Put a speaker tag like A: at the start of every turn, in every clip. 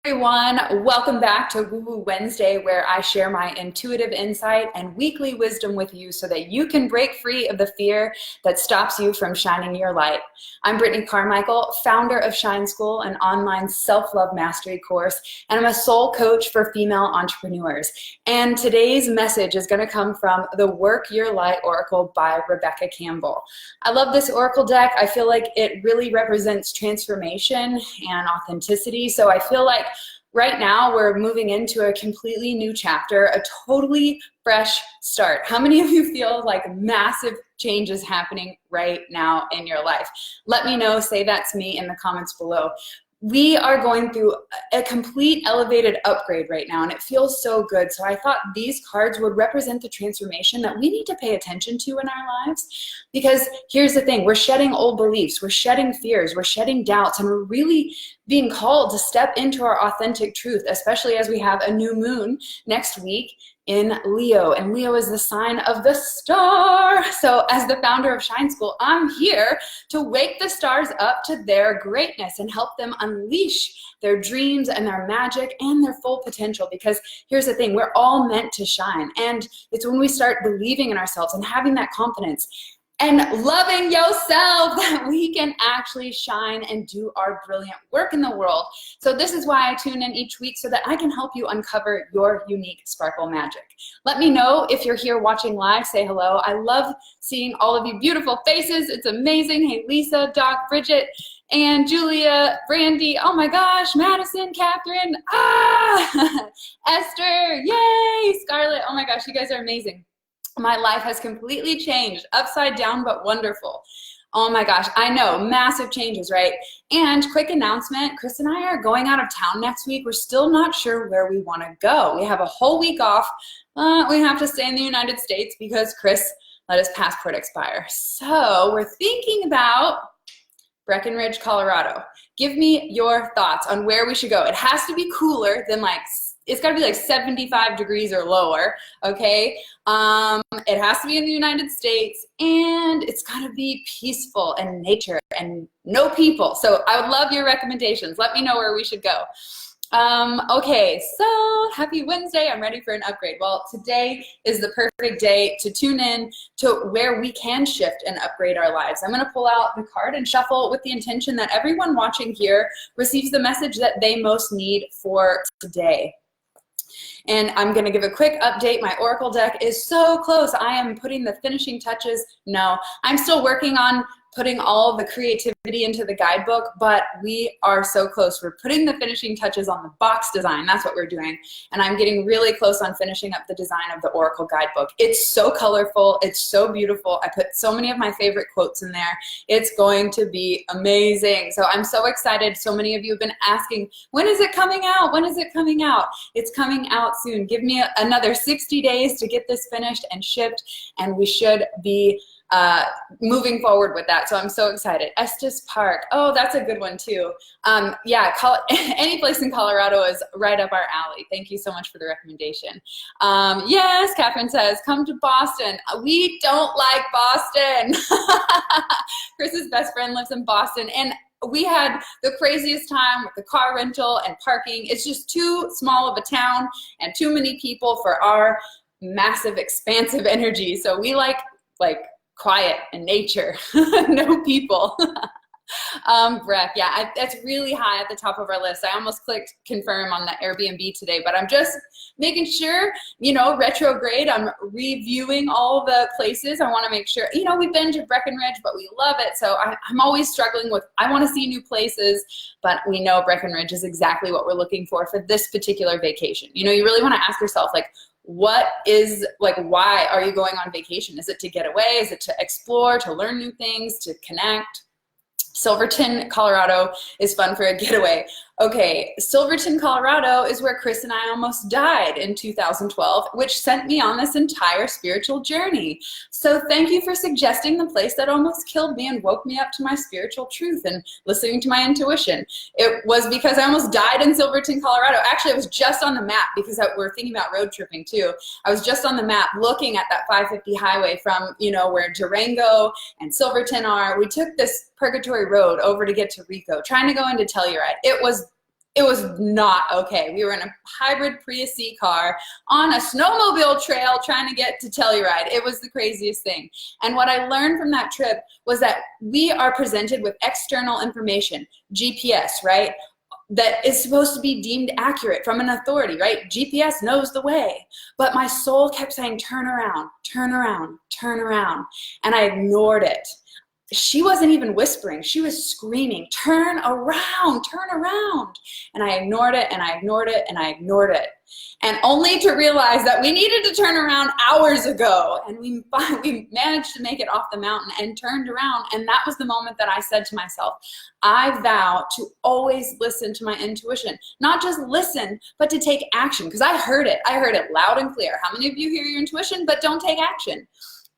A: Everyone, welcome back to Woo Woo Wednesday, where I share my intuitive insight and weekly wisdom with you so that you can break free of the fear that stops you from shining your light. I'm Brittany Carmichael, founder of Shine School, an online self-love mastery course, and I'm a soul coach for female entrepreneurs. And today's message is going to come from the Work Your Light Oracle by Rebecca Campbell. I love this oracle deck. I feel like it really represents transformation and authenticity. So I feel like right now we're moving into a completely new chapter, a totally fresh start. How many of you feel like massive changes happening right now in your life? Let me know, say that's me in the comments below. We are going through a complete elevated upgrade right now, and it feels so good. So I thought these cards would represent the transformation that we need to pay attention to in our lives. Because here's the thing, we're shedding old beliefs, we're shedding fears, we're shedding doubts, and we're really being called to step into our authentic truth, especially as we have a new moon next week in Leo, and Leo is the sign of the star. So as the founder of Shine School, I'm here to wake the stars up to their greatness and help them unleash their dreams and their magic and their full potential. Because here's the thing, we're all meant to shine, and it's when we start believing in ourselves and having that confidence and loving yourself that we can actually shine and do our brilliant work in the world. So this is why I tune in each week, so that I can help you uncover your unique sparkle magic. Let me know if you're here watching live, say hello. I love seeing all of you beautiful faces. It's amazing. Hey, Lisa, Doc, Bridget, and Julia, Brandy, oh my gosh, Madison, Catherine, Esther, yay, Scarlett, oh my gosh, you guys are amazing. My life has completely changed, upside down, but wonderful. Oh my gosh, I know, massive changes, right? And quick announcement, Chris and I are going out of town next week. We're still not sure where we want to go. We have a whole week off. We have to stay in the United States because Chris let his passport expire. So we're thinking about Breckenridge, Colorado. Give me your thoughts on where we should go. It has to be cooler than it's got to be like 75 degrees or lower, okay? It has to be in the United States, and it's got to be peaceful and nature and no people. So I would love your recommendations. Let me know where we should go. Okay, so happy Wednesday. I'm ready for an upgrade. Well, today is the perfect day to tune in to where we can shift and upgrade our lives. I'm going to pull out the card and shuffle with the intention that everyone watching here receives the message that they most need for today. And I'm going to give a quick update. My oracle deck is so close. I am putting the finishing touches. No, I'm still working on putting all the creativity into the guidebook, but we are so close. We're putting the finishing touches on the box design. That's what we're doing. And I'm getting really close on finishing up the design of the oracle guidebook. It's so colorful. It's so beautiful. I put so many of my favorite quotes in there. It's going to be amazing. So I'm so excited. So many of you have been asking, when is it coming out? When is it coming out? It's coming out soon. Give me another 60 days to get this finished and shipped, and we should be moving forward with that. So I'm so excited. Estes Park. Oh, that's a good one too. Yeah, any place in Colorado is right up our alley. Thank you so much for the recommendation. Yes, Catherine says, come to Boston. We don't like Boston. Chris's best friend lives in Boston, and we had the craziest time with the car rental and parking. It's just too small of a town and too many people for our massive, expansive energy. So we like quiet and nature, no people. Breath, yeah, that's really high at the top of our list. I almost clicked confirm on the Airbnb today, but I'm just making sure, retrograde, I'm reviewing all the places. I want to make sure, we've been to Breckenridge, but we love it. So I'm always struggling with, I want to see new places, but we know Breckenridge is exactly what we're looking for this particular vacation. You really want to ask yourself, why are you going on vacation? Is it to get away? Is it to explore, to learn new things, to connect? Silverton, Colorado is fun for a getaway. Okay, Silverton, Colorado is where Chris and I almost died in 2012, which sent me on this entire spiritual journey. So thank you for suggesting the place that almost killed me and woke me up to my spiritual truth and listening to my intuition. It was because I almost died in Silverton, Colorado. Actually, I was just on the map because we're thinking about road tripping too. I was just on the map looking at that 550 highway from, where Durango and Silverton are. We took this Purgatory Road over to get to Rico, trying to go into Telluride. It was It was not okay. We were in a hybrid Prius C car on a snowmobile trail trying to get to Telluride. It was the craziest thing. And what I learned from that trip was that we are presented with external information, GPS, right? That is supposed to be deemed accurate from an authority, right? GPS knows the way. But my soul kept saying, turn around, turn around, turn around. And I ignored it. She wasn't even whispering. She was screaming, turn around, turn around. And I ignored it, and I ignored it, and I ignored it. And only to realize that we needed to turn around hours ago. And we managed to make it off the mountain and turned around. And that was the moment that I said to myself, I vow to always listen to my intuition. Not just listen, but to take action. Because I heard it. I heard it loud and clear. How many of you hear your intuition but don't take action?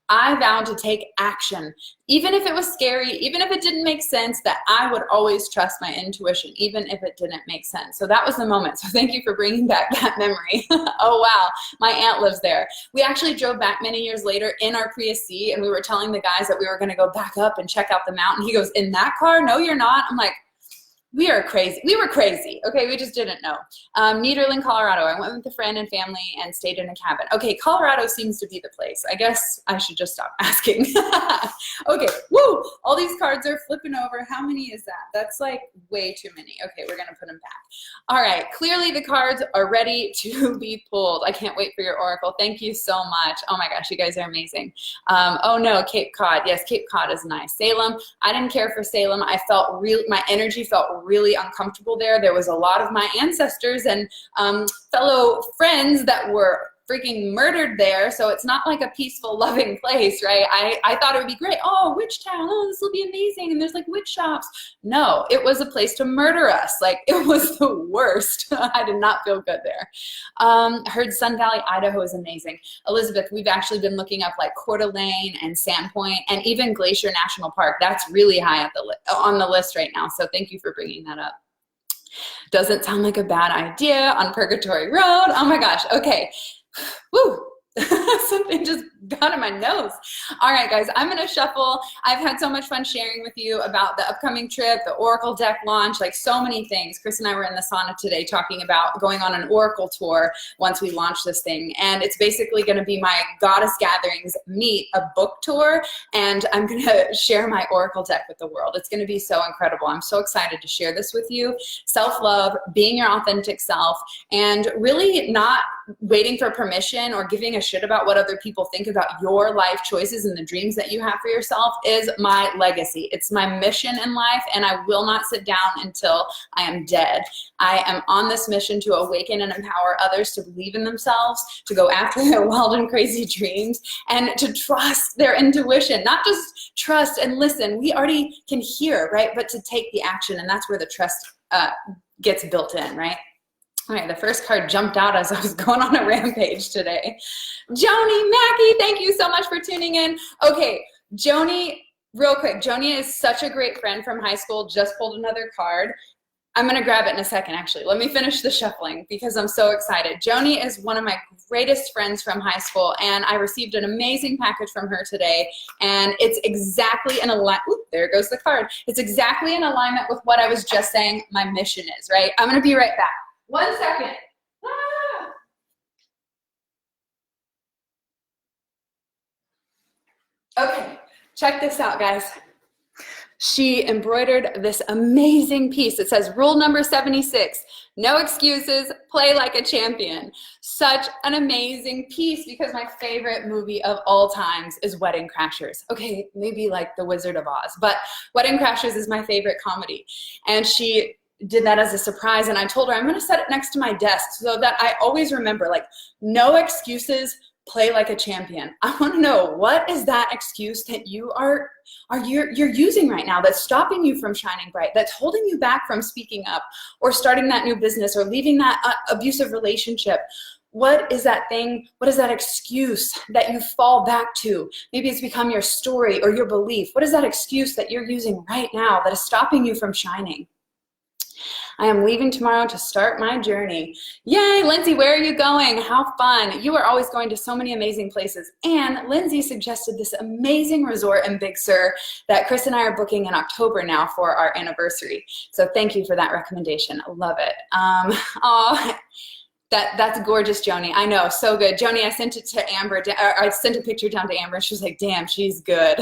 A: I vowed to take action, even if it was scary, even if it didn't make sense, that I would always trust my intuition, even if it didn't make sense. So that was the moment. So thank you for bringing back that memory. Oh, wow. My aunt lives there. We actually drove back many years later in our Prius C, and we were telling the guys that we were going to go back up and check out the mountain. He goes, in that car? No, you're not. I'm like, we are crazy. We were crazy. Okay, we just didn't know. Nederland, Colorado. I went with a friend and family and stayed in a cabin. Okay, Colorado seems to be the place. I guess I should just stop asking. Okay, woo! All these cards are flipping over. How many is that? That's like way too many. Okay, we're gonna put them back. All right, clearly the cards are ready to be pulled. I can't wait for your oracle. Thank you so much. Oh my gosh, you guys are amazing. Oh no, Cape Cod. Yes, Cape Cod is nice. Salem. I didn't care for Salem. I felt my energy felt really uncomfortable there. There was a lot of my ancestors and fellow friends that were freaking murdered there, so it's not like a peaceful, loving place, right? I thought it would be great. Oh, witch town. Oh, this will be amazing. And there's like witch shops. No, it was a place to murder us. Like, it was the worst. I did not feel good there. Heard Sun Valley, Idaho is amazing. Elizabeth, we've actually been looking up like Coeur d'Alene and Sandpoint and even Glacier National Park. That's really high at on the list right now. So thank you for bringing that up. Doesn't sound like a bad idea on Purgatory Road. Oh my gosh. Okay. Woo. Something just got in my nose. All right, guys, I'm going to shuffle. I've had so much fun sharing with you about the upcoming trip, the Oracle deck launch, like so many things. Chris and I were in the sauna today talking about going on an Oracle tour once we launch this thing. And it's basically going to be my Goddess Gatherings meet a book tour. And I'm going to share my Oracle deck with the world. It's going to be so incredible. I'm so excited to share this with you. Self-love, being your authentic self, and really not waiting for permission or giving a shit about what other people think about your life choices and the dreams that you have for yourself is my legacy. It's my mission in life, and I will not sit down until I am dead. I am on this mission to awaken and empower others to believe in themselves, to go after their wild and crazy dreams, and to trust their intuition. Not just trust and listen. We already can hear, right? But to take the action, and that's where the trust gets built in, right? All right, the first card jumped out as I was going on a rampage today. Joni Mackey, thank you so much for tuning in. Okay, Joni, real quick, Joni is such a great friend from high school, just pulled another card. I'm gonna grab it in a second, actually. Let me finish the shuffling because I'm so excited. Joni is one of my greatest friends from high school, and I received an amazing package from her today, and it's exactly in alignment. There goes the card. It's exactly in alignment with what I was just saying my mission is, right? I'm gonna be right back. 1 second. Okay, check this out, guys. She embroidered this amazing piece. It says, rule number 76, no excuses, play like a champion. Such an amazing piece because my favorite movie of all times is Wedding Crashers. Okay, maybe like The Wizard of Oz, but Wedding Crashers is my favorite comedy. And she did that as a surprise, and I told her I'm gonna set it next to my desk so that I always remember, like, no excuses, play like a champion. I wanna know, what is that excuse that you're using right now that's stopping you from shining bright, that's holding you back from speaking up or starting that new business or leaving that abusive relationship? What is that thing? What is that excuse that you fall back to? Maybe it's become your story or your belief. What is that excuse that you're using right now that is stopping you from shining? I am leaving tomorrow to start my journey. Yay, Lindsay, where are you going? How fun. You are always going to so many amazing places. And Lindsay suggested this amazing resort in Big Sur that Chris and I are booking in October now for our anniversary. So thank you for that recommendation. I love it. That's gorgeous, Joni. I know, so good. Joni, I sent it to Amber. I sent a picture down to Amber. She was like, damn, she's good.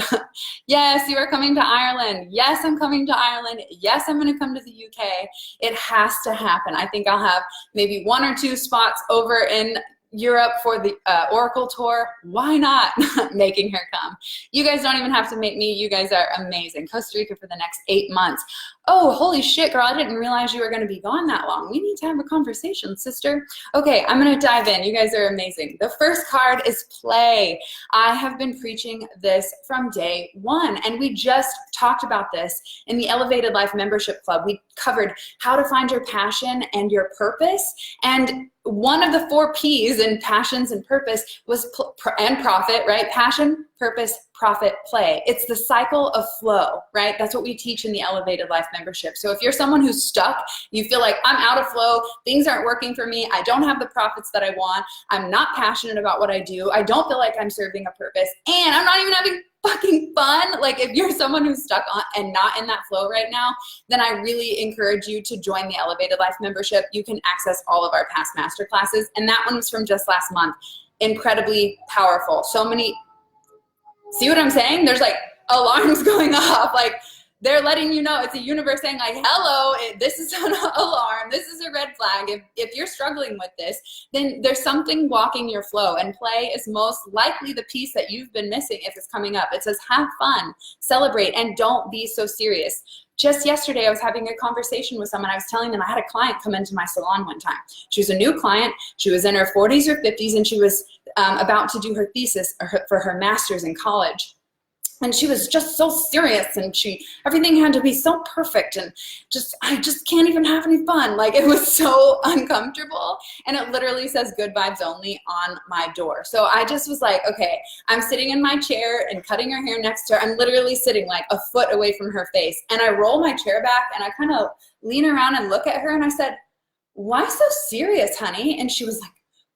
A: Yes, you are coming to Ireland. Yes, I'm coming to Ireland. Yes, I'm going to come to the UK. It has to happen. I think I'll have maybe 1 or 2 spots over in Europe for the Oracle tour. Why not making her come? You guys don't even have to make me. You guys are amazing. Costa Rica for the next 8 months. Oh, holy shit, girl. I didn't realize you were going to be gone that long. We need to have a conversation, sister. Okay, I'm going to dive in. You guys are amazing. The first card is play. I have been preaching this from day one, and we just talked about this in the Elevated Life Membership Club. We covered how to find your passion and your purpose, and one of the 4 P's in passions and purpose was and profit, right? Passion, purpose, profit, play. It's the cycle of flow, right? That's what we teach in the Elevated Life Membership. So if you're someone who's stuck, you feel like I'm out of flow, things aren't working for me, I don't have the profits that I want, I'm not passionate about what I do, I don't feel like I'm serving a purpose, and I'm not even having fucking fun. Like if you're someone who's stuck on and not in that flow right now, then I really encourage you to join the Elevated Life Membership. You can access all of our past master classes, and that one was from just last month. Incredibly powerful. So many, see what I'm saying? There's like alarms going off, like they're letting you know. It's a universe saying like, hello, this is an alarm, this is a red flag. If you're struggling with this, then there's something blocking your flow, and play is most likely the piece that you've been missing if it's coming up. It says have fun, celebrate, and don't be so serious. Just yesterday, I was having a conversation with someone. I was telling them I had a client come into my salon one time. She was a new client. She was in her 40s or 50s, and she was about to do her thesis for her master's in college. And she was just so serious, and everything had to be so perfect, and I just can't even have any fun. Like it was so uncomfortable, and it literally says good vibes only on my door. So I just was like, okay, I'm sitting in my chair and cutting her hair next to her. I'm literally sitting like a foot away from her face, and I roll my chair back and I kind of lean around and look at her, and I said, why so serious, honey? And she was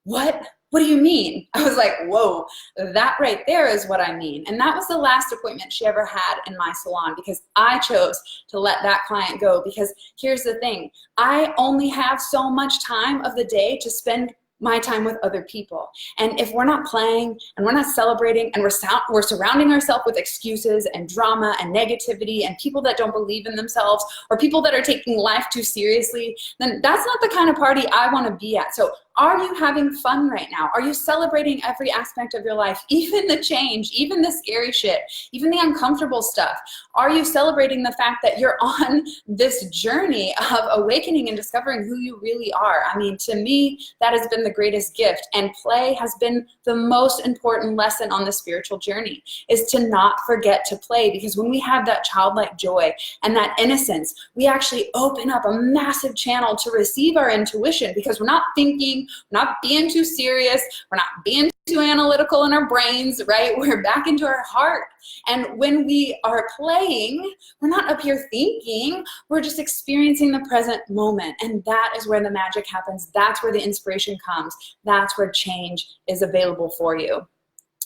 A: like, what do you mean? I was like, whoa, that right there is what I mean. And that was the last appointment she ever had in my salon, because I chose to let that client go. Because here's the thing, I only have so much time of the day to spend my time with other people. And if we're not playing and we're not celebrating and we're surrounding ourselves with excuses and drama and negativity and people that don't believe in themselves or people that are taking life too seriously, then that's not the kind of party I want to be at. So are you having fun right now? Are you celebrating every aspect of your life, even the change, even the scary shit, even the uncomfortable stuff? Are you celebrating the fact that you're on this journey of awakening and discovering who you really are? I mean, to me, that has been the greatest gift, and play has been the most important lesson on the spiritual journey, is to not forget to play, because when we have that childlike joy and that innocence, we actually open up a massive channel to receive our intuition, because we're not thinking, we're not being too serious, we're not being too analytical in our brains, right? We're back into our heart. And when we are playing, we're not up here thinking, we're just experiencing the present moment. And that is where the magic happens. That's where the inspiration comes. That's where change is available for you.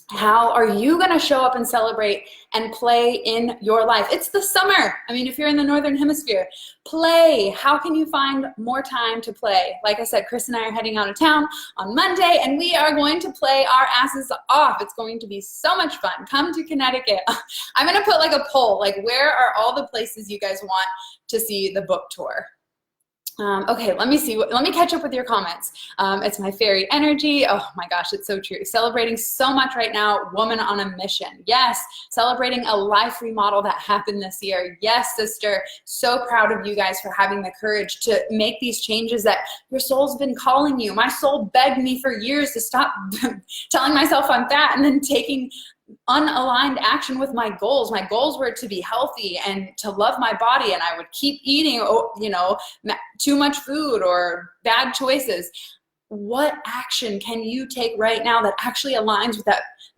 A: How are you going to show up and celebrate and play in your life? It's the summer. I mean, if you're in the Northern Hemisphere, play. How can you find more time to play? Like I said, Chris and I are heading out of town on Monday, and we are going to play our asses off. It's going to be so much fun. Come to Connecticut. I'm going to put like a poll, like where are all the places you guys want to see the book tour? Okay, let me see. Let me catch up with your comments. It's my fairy energy. Oh my gosh, it's so true. Celebrating so much right now. Woman on a mission. Yes, celebrating a life remodel that happened this year. Yes, sister. So proud of you guys for having the courage to make these changes that your soul's been calling you. My soul begged me for years to stop telling myself I'm fat and then taking unaligned action with my goals. My goals were to be healthy and to love my body, and I would keep eating, too much food or bad choices. what action can you take right now that actually aligns with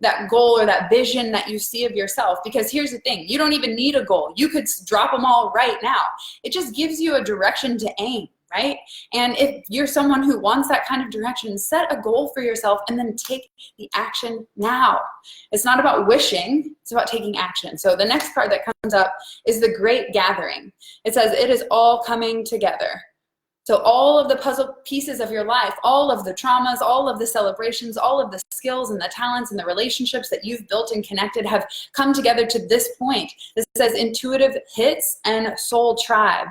A: that goal or that vision that you see of yourself? Because here's the thing, you don't even need a goal. You could drop them all right now. It just gives you a direction to aim, right? And if you're someone who wants that kind of direction, set a goal for yourself and then take the action now. It's not about wishing, it's about taking action. So the next card that comes up is the Great Gathering. It says, it is all coming together. So all of the puzzle pieces of your life, all of the traumas, all of the celebrations, all of the skills and the talents and the relationships that you've built and connected have come together to this point. This says intuitive hits and soul tribe.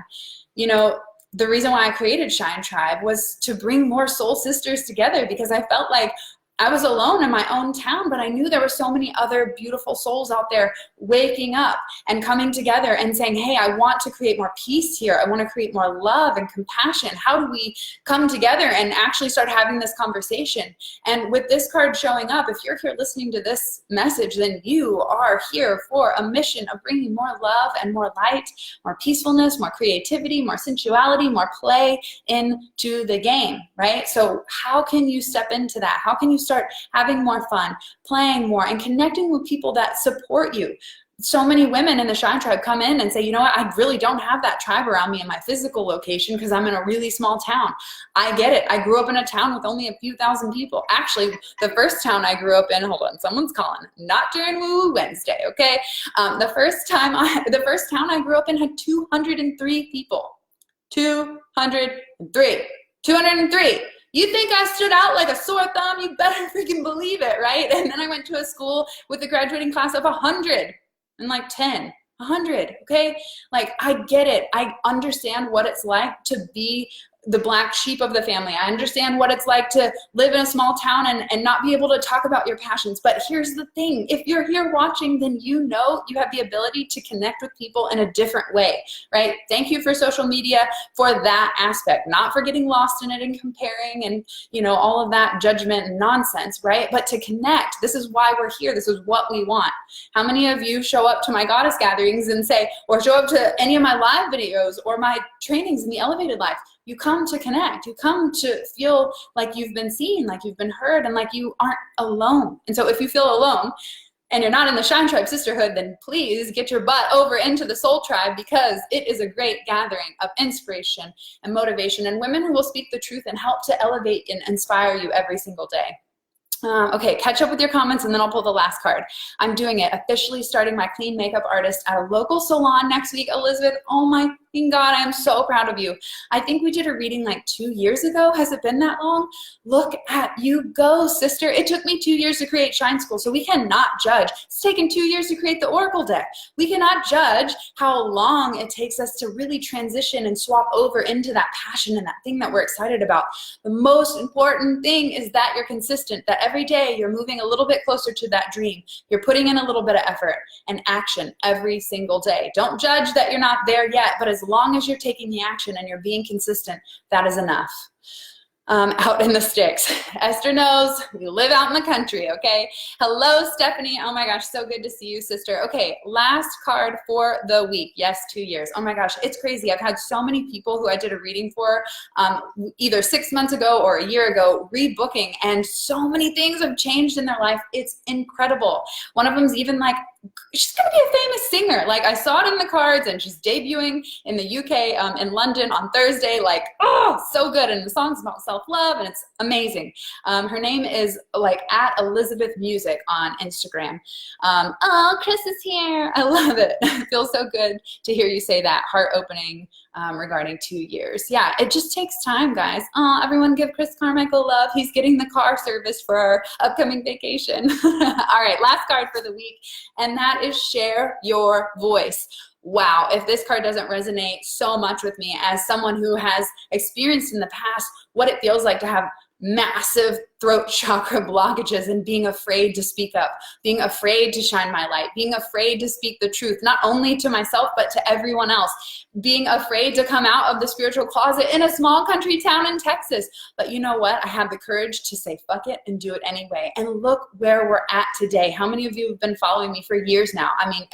A: You know, the reason why I created Shine Tribe was to bring more soul sisters together, because I felt like I was alone in my own town, but I knew there were so many other beautiful souls out there waking up and coming together and saying, hey, I want to create more peace here. I want to create more love and compassion. How do we come together and actually start having this conversation? And with this card showing up, if you're here listening to this message, then you are here for a mission of bringing more love and more light, more peacefulness, more creativity, more sensuality, more play into the game, right? So how can you step into that? How can you start having more fun, playing more, and connecting with people that support you? So many women in the Shine Tribe come in and say, you know what, I really don't have that tribe around me in my physical location because I'm in a really small town. I get it. I grew up in a town with only a few thousand people. Actually, the first town I grew up in, hold on, someone's calling. Not during Woo Woo Wednesday, okay? The first town I grew up in had 203 people. 203. 203. You think I stood out like a sore thumb? You better freaking believe it, right? And then I went to a school with a graduating class of 100 and like 10, 100, okay? Like, I get it. I understand what it's like to be the black sheep of the family. I understand what it's like to live in a small town and not be able to talk about your passions. But here's the thing. If you're here watching, then you know you have the ability to connect with people in a different way, right? Thank you for social media for that aspect, not for getting lost in it and comparing and, you know, all of that judgment and nonsense, right? But to connect. This is why we're here. This is what we want. How many of you show up to my goddess gatherings and say, or show up to any of my live videos or my trainings in the elevated life? You come to connect. You come to feel like you've been seen, like you've been heard, and like you aren't alone. And so if you feel alone and you're not in the Shine Tribe sisterhood, then please get your butt over into the Soul Tribe, because it is a great gathering of inspiration and motivation and women who will speak the truth and help to elevate and inspire you every single day. Okay, catch up with your comments and then I'll pull the last card. I'm doing it, officially starting my clean makeup artist at a local salon next week. Elizabeth, oh my God, I am so proud of you. I think we did a reading like 2 years ago. Has it been that long? Look at you go, sister. It took me 2 years to create Shine School, so we cannot judge. It's taken 2 years to create the Oracle deck. We cannot judge how long it takes us to really transition and swap over into that passion and that thing that we're excited about. The most important thing is that you're consistent, that every day you're moving a little bit closer to that dream. You're putting in a little bit of effort and action every single day. Don't judge that you're not there yet, but as long as you're taking the action and you're being consistent, that is enough. Out in the sticks. Esther knows we live out in the country, okay? Hello, Stephanie. Oh my gosh, so good to see you, sister. Okay, last card for the week. Yes, 2 years. Oh my gosh, it's crazy. I've had so many people who I did a reading for either 6 months ago or a year ago rebooking, and so many things have changed in their life. It's incredible. One of them's even like, she's gonna be a famous singer. Like, I saw it in the cards, and she's debuting in the UK, in London on Thursday. Like, oh, so good. And the song's about self-love, and it's amazing. Her name is like at Elizabeth Music on Instagram. Oh, Chris is here. I love it. It feels so good to hear you say that. Heart-opening regarding 2 years. Yeah, it just takes time, guys. Everyone give Chris Carmichael love. He's getting the car serviced for our upcoming vacation. All right, last card for the week, and that is share your voice. Wow, if this card doesn't resonate so much with me as someone who has experienced in the past what it feels like to have massive throat chakra blockages and being afraid to speak up, being afraid to shine my light, being afraid to speak the truth, not only to myself, but to everyone else, being afraid to come out of the spiritual closet in a small country town in Texas. But you know what? I had the courage to say, fuck it, and do it anyway. And look where we're at today. How many of you have been following me for years now? I mean,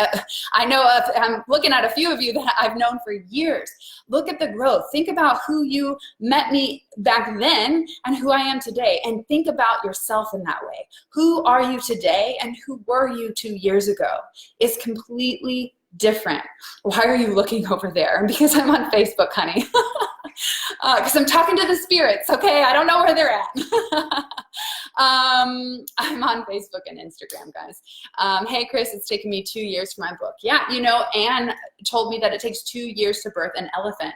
A: I know I'm looking at a few of you that I've known for years. Look at the growth. Think about who you met me back then and who who I am today, and think about yourself in that way. Who are you today and who were you 2 years ago is completely different. Why are you looking over there? Because I'm on Facebook, honey. Because I'm talking to the spirits, okay? I don't know where they're at. I'm on Facebook and Instagram, guys. Hey, Chris, it's taken me 2 years for my book. Yeah, you know, Anne told me that it takes 2 years to birth an elephant.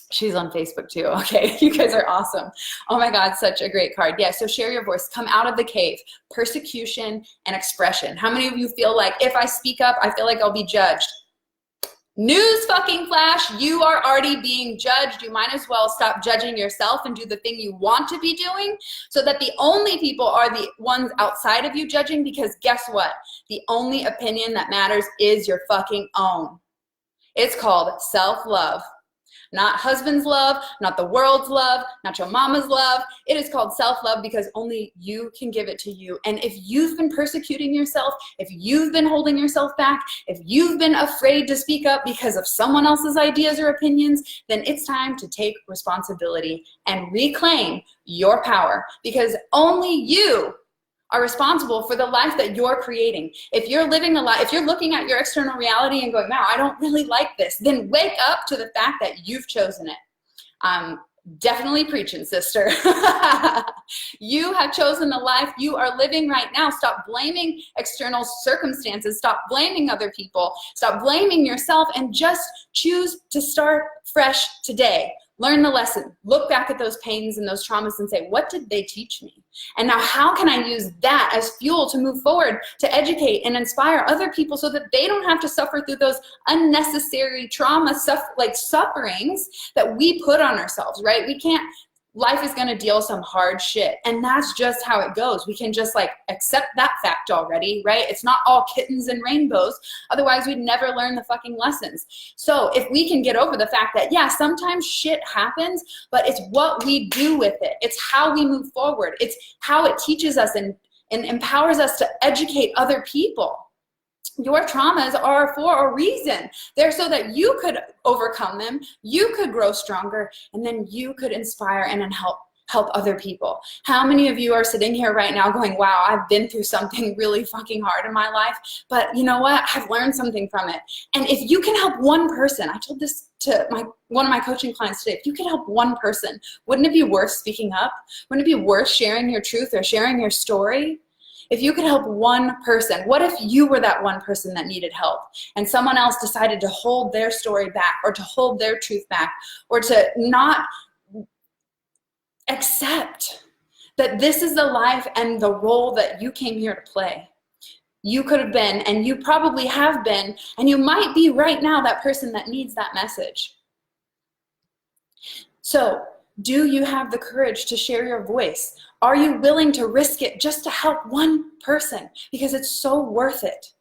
A: She's on Facebook too. Okay, you guys are awesome. Oh my God, such a great card. Yeah, so share your voice. Come out of the cave. Persecution and expression. How many of you feel like if I speak up, I feel like I'll be judged? News fucking flash, you are already being judged. You might as well stop judging yourself and do the thing you want to be doing so that the only people are the ones outside of you judging, because guess what? The only opinion that matters is your fucking own. It's called self-love. Not husband's love, not the world's love, not your mama's love. It is called self-love because only you can give it to you. And if you've been persecuting yourself, if you've been holding yourself back, if you've been afraid to speak up because of someone else's ideas or opinions, then it's time to take responsibility and reclaim your power, because only you are responsible for the life that you're creating. If you're living a life, if you're looking at your external reality and going, wow, I don't really like this, then wake up to the fact that you've chosen it. I'm definitely preaching, sister. You have chosen the life you are living right now. Stop blaming external circumstances. Stop blaming other people. Stop blaming yourself and just choose to start fresh today. Learn the lesson. Look back at those pains and those traumas and say, what did they teach me? And now how can I use that as fuel to move forward, to educate and inspire other people so that they don't have to suffer through those unnecessary trauma, sufferings that we put on ourselves, right? We can't, life is going to deal some hard shit. And that's just how it goes. We can just like accept that fact already, right? It's not all kittens and rainbows. Otherwise, we'd never learn the fucking lessons. So if we can get over the fact that, yeah, sometimes shit happens, but it's what we do with it. It's how we move forward. It's how it teaches us and empowers us to educate other people. Your traumas are for a reason. They're so that you could overcome them, you could grow stronger, and then you could inspire and then help other people. How many of you are sitting here right now going, wow, I've been through something really fucking hard in my life, but you know what? I've learned something from it. And if you can help one person, I told this to one of my coaching clients today, if you can help one person, wouldn't it be worth speaking up? Wouldn't it be worth sharing your truth or sharing your story? If you could help one person, what if you were that one person that needed help and someone else decided to hold their story back or to hold their truth back or to not accept that this is the life and the role that you came here to play? You could have been, and you probably have been, and you might be right now that person that needs that message. So, do you have the courage to share your voice? Are you willing to risk it just to help one person? Because it's so worth it.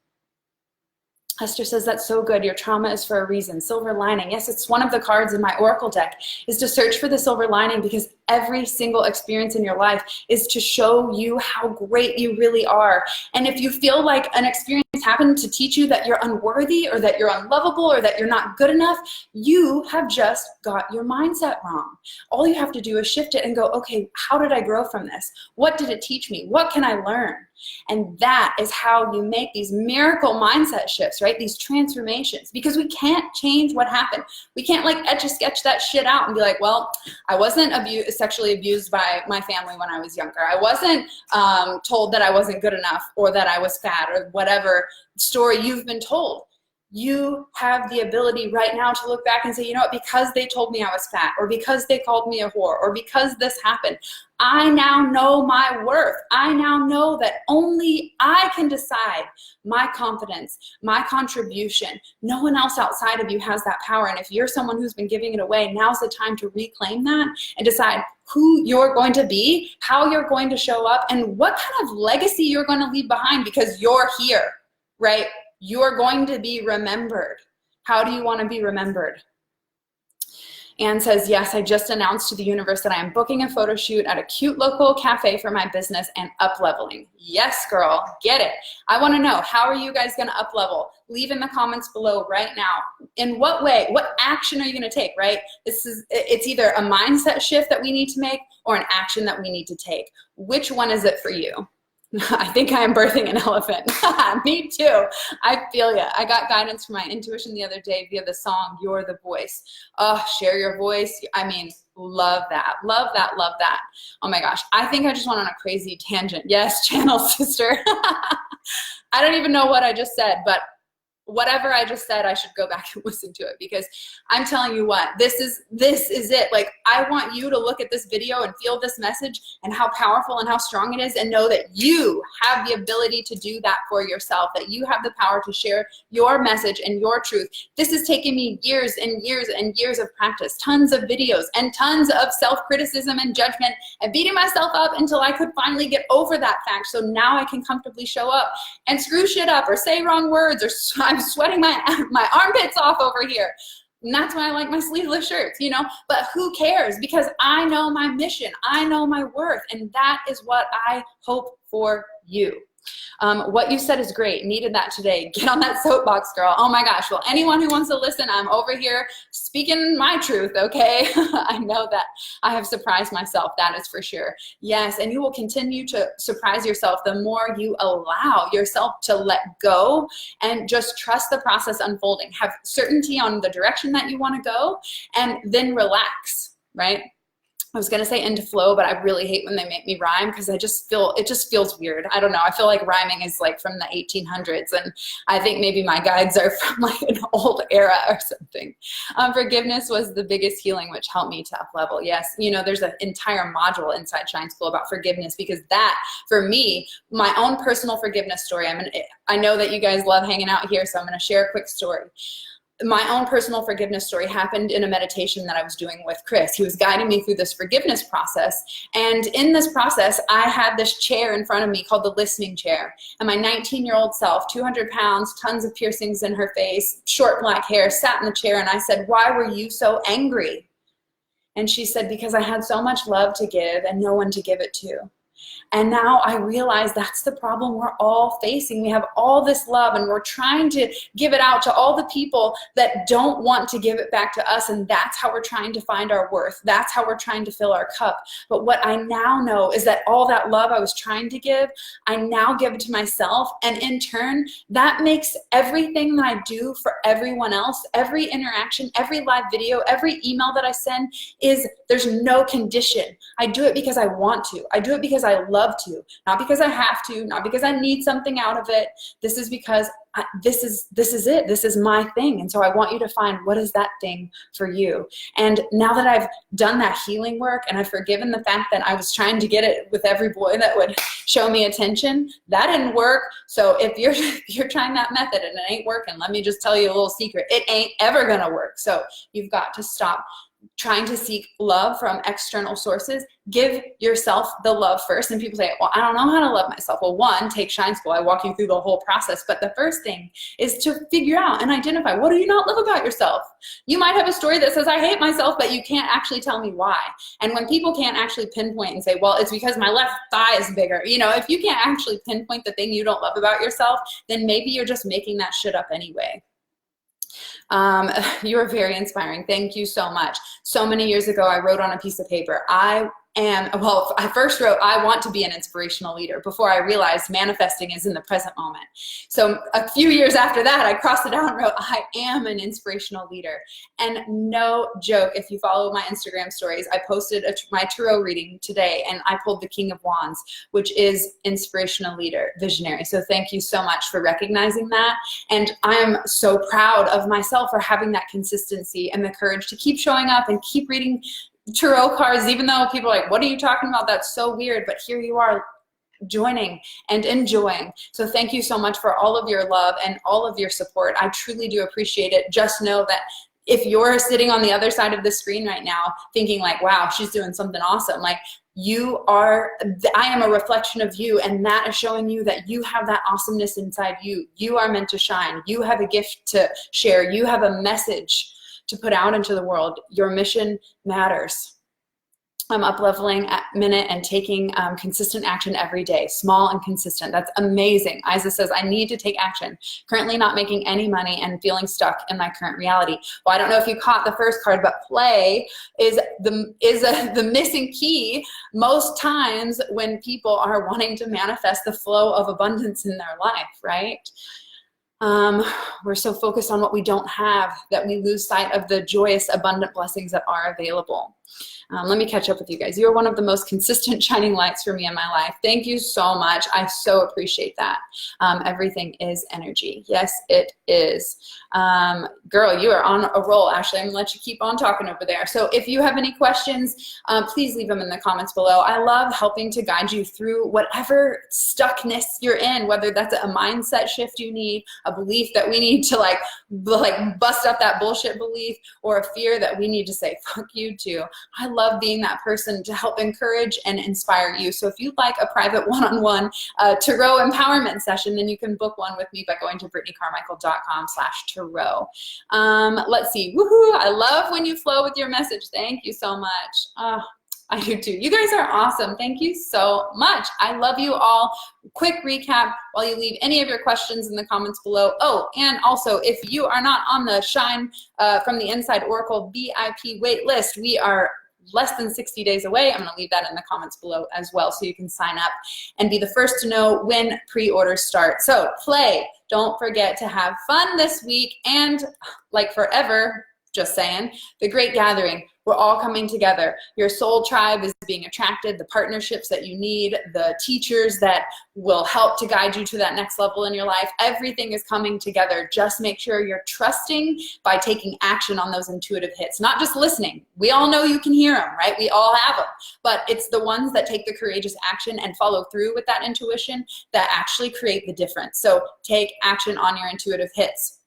A: Esther says, that's so good. Your trauma is for a reason. Silver lining. Yes, it's one of the cards in my Oracle deck, is to search for the silver lining, because every single experience in your life is to show you how great you really are. And if you feel like an experience happened to teach you that you're unworthy or that you're unlovable or that you're not good enough, you have just got your mindset wrong. All you have to do is shift it and go, okay, how did I grow from this? What did it teach me? What can I learn? And that is how you make these miracle mindset shifts, right? These transformations, because we can't change what happened. We can't like etch-a-sketch that shit out and be like, well, I wasn't sexually abused by my family when I was younger. I wasn't told that I wasn't good enough or that I was fat or whatever story you've been told. You have the ability right now to look back and say, you know what, because they told me I was fat, or because they called me a whore, or because this happened, I now know my worth. I now know that only I can decide my confidence, my contribution. No one else outside of you has that power. And if you're someone who's been giving it away, now's the time to reclaim that and decide who you're going to be, how you're going to show up, and what kind of legacy you're going to leave behind, because you're here, right? You're going to be remembered. How do you want to be remembered? Anne says, yes, I just announced to the universe that I am booking a photo shoot at a cute local cafe for my business and up-leveling. Yes, girl, get it. I want to know, how are you guys going to up-level? Leave in the comments below right now. In what way? What action are you going to take, right? It's either a mindset shift that we need to make or an action that we need to take. Which one is it for you? I think I am birthing an elephant. Me too. I feel ya. I got guidance from my intuition the other day via the song, You're the Voice. Oh, share your voice. I mean, love that. Love that. Love that. Oh my gosh. I think I just went on a crazy tangent. Yes, channel sister. I don't even know what I just said, but whatever I just said, I should go back and listen to it, because I'm telling you what, this is it. Like, I want you to look at this video and feel this message and how powerful and how strong it is, and know that you have the ability to do that for yourself, that you have the power to share your message and your truth. This has taken me years and years and years of practice, tons of videos and tons of self-criticism and judgment and beating myself up until I could finally get over that fact. So now I can comfortably show up and screw shit up or say wrong words, or I'm sweating my armpits off over here. And that's why I like my sleeveless shirts, you know, but who cares? Because I know my mission, I know my worth, and that is what I hope for you. What you said is great. Needed that today. Get on that soapbox, girl. Oh my gosh. Well, anyone who wants to listen, I'm over here speaking my truth, okay? I know that I have surprised myself. That is for sure. Yes, and you will continue to surprise yourself the more you allow yourself to let go and just trust the process unfolding. Have certainty on the direction that you want to go, and then relax, right? I was gonna say into flow, but I really hate when they make me rhyme, because I just feel, it just feels weird. I don't know. I feel like rhyming is like from the 1800s, and I think maybe my guides are from like an old era or something. Forgiveness was the biggest healing, which helped me to up level. Yes, you know, there's an entire module inside Shine School about forgiveness, because that, for me, my own personal forgiveness story. I know that you guys love hanging out here, so I'm gonna share a quick story. My own personal forgiveness story happened in a meditation that I was doing with Chris. He was guiding me through this forgiveness process. And in this process, I had this chair in front of me called the listening chair. And my 19-year-old self, 200 pounds, tons of piercings in her face, short black hair, sat in the chair. And I said, why were you so angry? And she said, because I had so much love to give and no one to give it to. And now I realize that's the problem we're all facing. We have all this love, and we're trying to give it out to all the people that don't want to give it back to us, and that's how we're trying to find our worth. That's how we're trying to fill our cup. But what I now know is that all that love I was trying to give, I now give it to myself, and in turn, that makes everything that I do for everyone else, every interaction, every live video, every email that I send, there's no condition. I do it because I want to. I do it because I love to, not because I have to, not because I need something out of it. This is because this is it. This is my thing. And so I want you to find, what is that thing for you? And now that I've done that healing work, and I've forgiven the fact that I was trying to get it with every boy that would show me attention, that didn't work. So if you're trying that method and it ain't working, let me just tell you a little secret. It ain't ever gonna work. So you've got to stop trying to seek love from external sources. Give yourself the love first. And people say, well, I don't know how to love myself. Well, one, take Shine School. I walk you through the whole process. But the first thing is to figure out and identify, what do you not love about yourself? You might have a story that says, I hate myself, but you can't actually tell me why. And when people can't actually pinpoint and say, well, it's because my left thigh is bigger. You know, if you can't actually pinpoint the thing you don't love about yourself, then maybe you're just making that shit up anyway. You are very inspiring. Thank you so much. So many years ago, I wrote on a piece of paper, I first wrote, I want to be an inspirational leader, before I realized manifesting is in the present moment. So a few years after that, I crossed it out and wrote, I am an inspirational leader. And no joke, if you follow my Instagram stories, I posted my tarot reading today, and I pulled the King of Wands, which is inspirational leader, visionary. So thank you so much for recognizing that. And I am so proud of myself for having that consistency and the courage to keep showing up and keep reading tarot cards, even though people are like, what are you talking about? That's so weird. But here you are, joining and enjoying. So thank you so much for all of your love and all of your support. I truly do appreciate it. Just know that if you're sitting on the other side of the screen right now thinking like, wow, she's doing something awesome, like, I am a reflection of you, and that is showing you that you have that awesomeness inside you. You are meant to shine. You have a gift to share. You have a message to put out into the world. Your mission matters. I'm up-leveling at minute and taking consistent action every day, small and consistent. That's amazing. Isa says, I need to take action. Currently not making any money and feeling stuck in my current reality. Well, I don't know if you caught the first card, but play is the missing key most times when people are wanting to manifest the flow of abundance in their life, right? We're so focused on what we don't have that we lose sight of the joyous, abundant blessings that are available. Let me catch up with you guys. You are one of the most consistent shining lights for me in my life. Thank you so much. I so appreciate that. Everything is energy. Yes, it is. Girl, you are on a roll, Ashley. I'm gonna let you keep on talking over there. So if you have any questions, please leave them in the comments below. I love helping to guide you through whatever stuckness you're in, whether that's a mindset shift you need, a belief that we need to like bust up that bullshit belief, or a fear that we need to say, fuck you to. I love being that person to help encourage and inspire you. So if you'd like a private one-on-one tarot empowerment session, then you can book one with me by going to brittanycarmichael.com/tarot. Let's see. Woohoo! I love when you flow with your message. Thank you so much. I do too. You guys are awesome. Thank you so much. I love you all. Quick recap while you leave any of your questions in the comments below. Oh, and also if you are not on the Shine from the Inside Oracle VIP waitlist, we are less than 60 days away. I'm going to leave that in the comments below as well, so you can sign up and be the first to know when pre-orders start. So play. Don't forget to have fun this week, and like forever, just saying, the Great Gathering. We're all coming together. Your soul tribe is being attracted, the partnerships that you need, the teachers that will help to guide you to that next level in your life. Everything is coming together. Just make sure you're trusting by taking action on those intuitive hits, not just listening. We all know you can hear them, right? We all have them. But it's the ones that take the courageous action and follow through with that intuition that actually create the difference. So take action on your intuitive hits.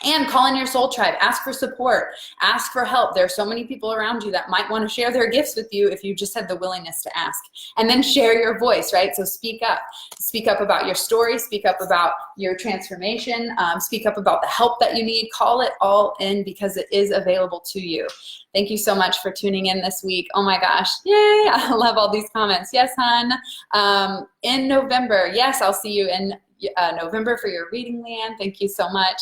A: And call in your soul tribe. Ask for support. Ask for help. There are so many people around you that might want to share their gifts with you if you just had the willingness to ask. And then share your voice, right? So speak up. Speak up about your story. Speak up about your transformation. Speak up about the help that you need. Call it all in, because it is available to you. Thank you so much for tuning in this week. Oh my gosh. Yay. I love all these comments. Yes, hon. In November. Yes, I'll see you in November for your reading, Leanne. Thank you so much.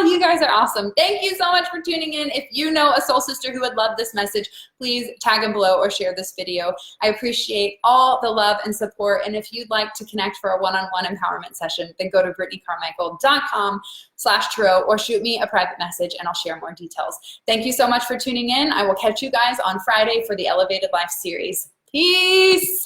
A: You guys are awesome. Thank you so much for tuning in. If you know a soul sister who would love this message, please tag them below or share this video. I appreciate all the love and support. And if you'd like to connect for a one-on-one empowerment session, then go to brittanycarmichael.com/tarot or shoot me a private message and I'll share more details. Thank you so much for tuning in. I will catch you guys on Friday for the Elevated Life series. Peace.